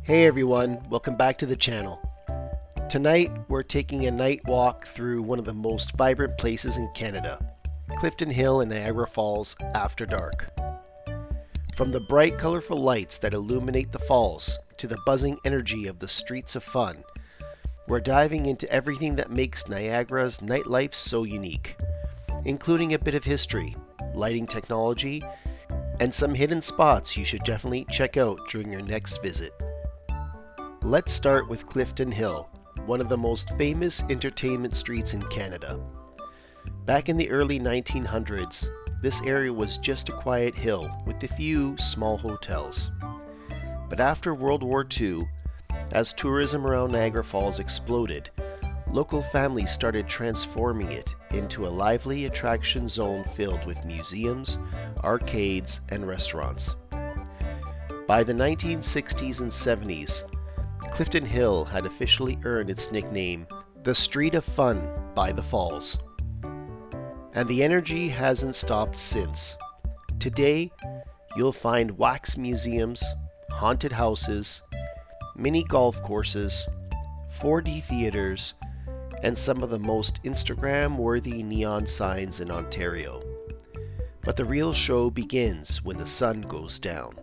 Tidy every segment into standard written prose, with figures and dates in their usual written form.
Hey everyone, welcome back to the channel. Tonight we're taking a night walk through one of the most vibrant places in Canada, Clifton Hill in Niagara Falls after dark. From the bright colorful lights that illuminate the falls to the buzzing energy of the streets of fun, we're diving into everything that makes Niagara's nightlife so unique, including a bit of history, lighting technology, and some hidden spots you should definitely check out during your next visit. Let's start with Clifton Hill, one of the most famous entertainment streets in Canada. Back in the early 1900s, this area was just a quiet hill with a few small hotels. But after World War II, as tourism around Niagara Falls exploded, local families started transforming it into a lively attraction zone filled with museums, arcades, and restaurants. By the 1960s and 70s, Clifton Hill had officially earned its nickname, the Street of Fun by the Falls. And the energy hasn't stopped since. Today, you'll find wax museums, haunted houses, mini golf courses, 4D theaters, and some of the most Instagram-worthy neon signs in Ontario. But the real show begins when the sun goes down.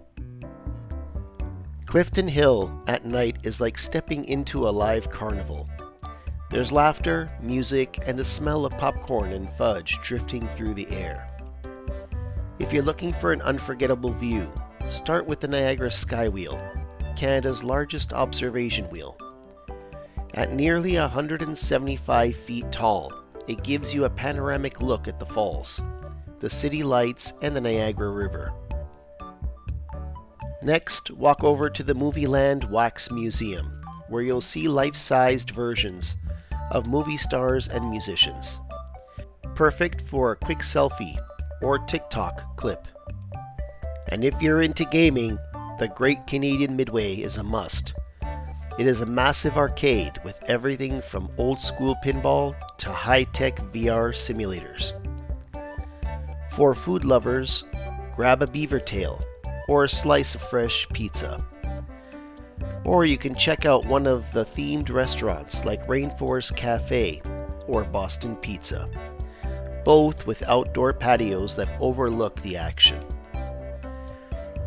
Clifton Hill at night is like stepping into a live carnival. There's laughter, music, and the smell of popcorn and fudge drifting through the air. If you're looking for an unforgettable view, start with the Niagara Skywheel, Canada's largest observation wheel. At nearly 175 feet tall, it gives you a panoramic look at the falls, the city lights, and the Niagara River. Next, walk over to the Movieland Wax Museum, where you'll see life-sized versions of movie stars and musicians. Perfect for a quick selfie or TikTok clip. And if you're into gaming, the Great Canadian Midway is a must. It is a massive arcade with everything from old-school pinball to high-tech VR simulators. For food lovers, grab a beaver tail or a slice of fresh pizza. Or you can check out one of the themed restaurants like Rainforest Cafe or Boston Pizza, both with outdoor patios that overlook the action.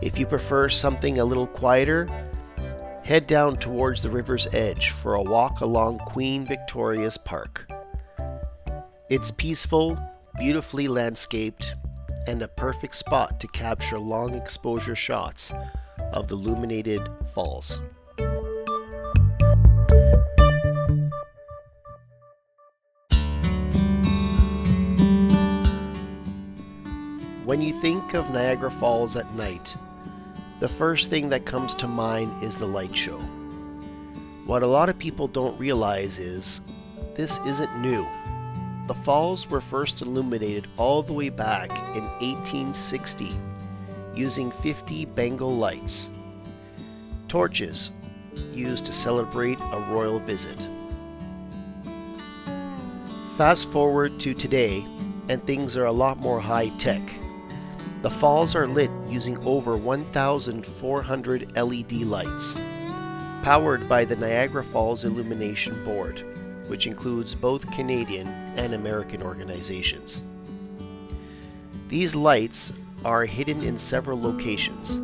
If you prefer something a little quieter, head down towards the river's edge for a walk along Queen Victoria's Park. It's peaceful, beautifully landscaped, and a perfect spot to capture long exposure shots of the illuminated falls. When you think of Niagara Falls at night, the first thing that comes to mind is the light show. What a lot of people don't realize is this isn't new. The falls were first illuminated all the way back in 1860 using 50 Bengal lights, torches used to celebrate a royal visit. Fast forward to today and things are a lot more high-tech. The falls are lit using over 1,400 LED lights, powered by the Niagara Falls Illumination Board, which includes both Canadian and American organizations. These lights are hidden in several locations,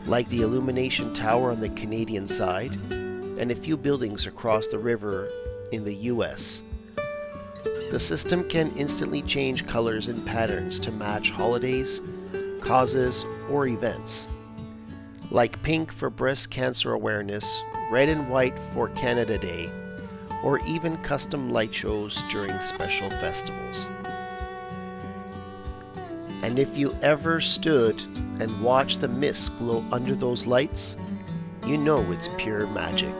like the illumination tower on the Canadian side and a few buildings across the river in the US. The system can instantly change colors and patterns to match holidays, causes, or events, like pink for breast cancer awareness, red and white for Canada Day, or even custom light shows during special festivals. And if you ever stood and watched the mist glow under those lights, you know it's pure magic.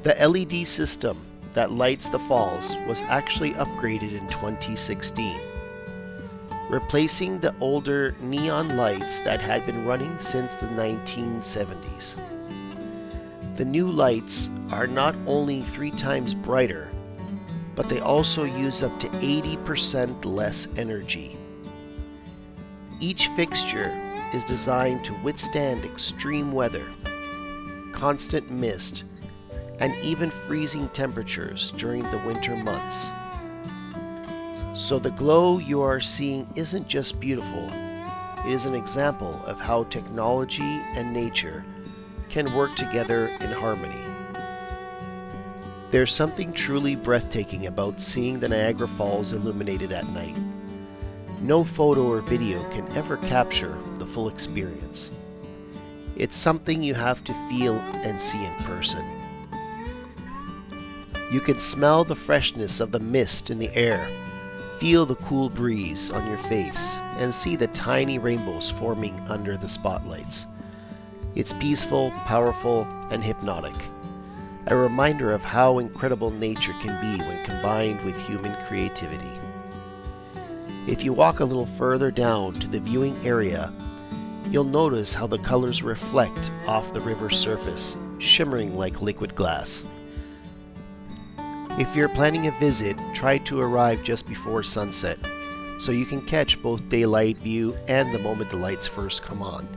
The LED system that lights the falls was actually upgraded in 2016, replacing the older neon lights that had been running since the 1970s. The new lights are not only 3 times brighter, but they also use up to 80% less energy. Each fixture is designed to withstand extreme weather constant mist, and even freezing temperatures during the winter months. So the glow you are seeing isn't just beautiful, it is an example of how technology and nature can work together in harmony. There's something truly breathtaking about seeing the Niagara Falls illuminated at night. No photo or video can ever capture the full experience. It's something you have to feel and see in person. You can smell the freshness of the mist in the air, feel the cool breeze on your face, and see the tiny rainbows forming under the spotlights. It's peaceful, powerful, and hypnotic. A reminder of how incredible nature can be when combined with human creativity. If you walk a little further down to the viewing area, you'll notice how the colors reflect off the river's surface, shimmering like liquid glass. If you're planning a visit, try to arrive just before sunset, so you can catch both daylight view and the moment the lights first come on.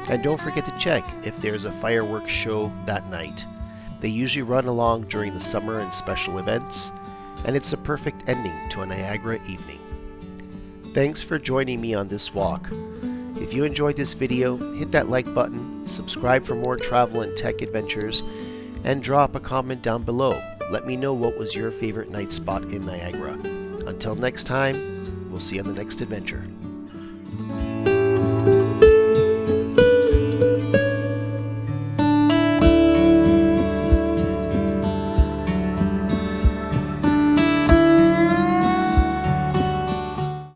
And don't forget to check if there's a fireworks show that night. They usually run along during the summer and special events, and it's a perfect ending to a Niagara evening. Thanks for joining me on this walk. If you enjoyed this video, hit that like button, subscribe for more travel and tech adventures, and drop a comment down below. Let me know what was your favorite night spot in Niagara. Until next time, we'll see you on the next adventure.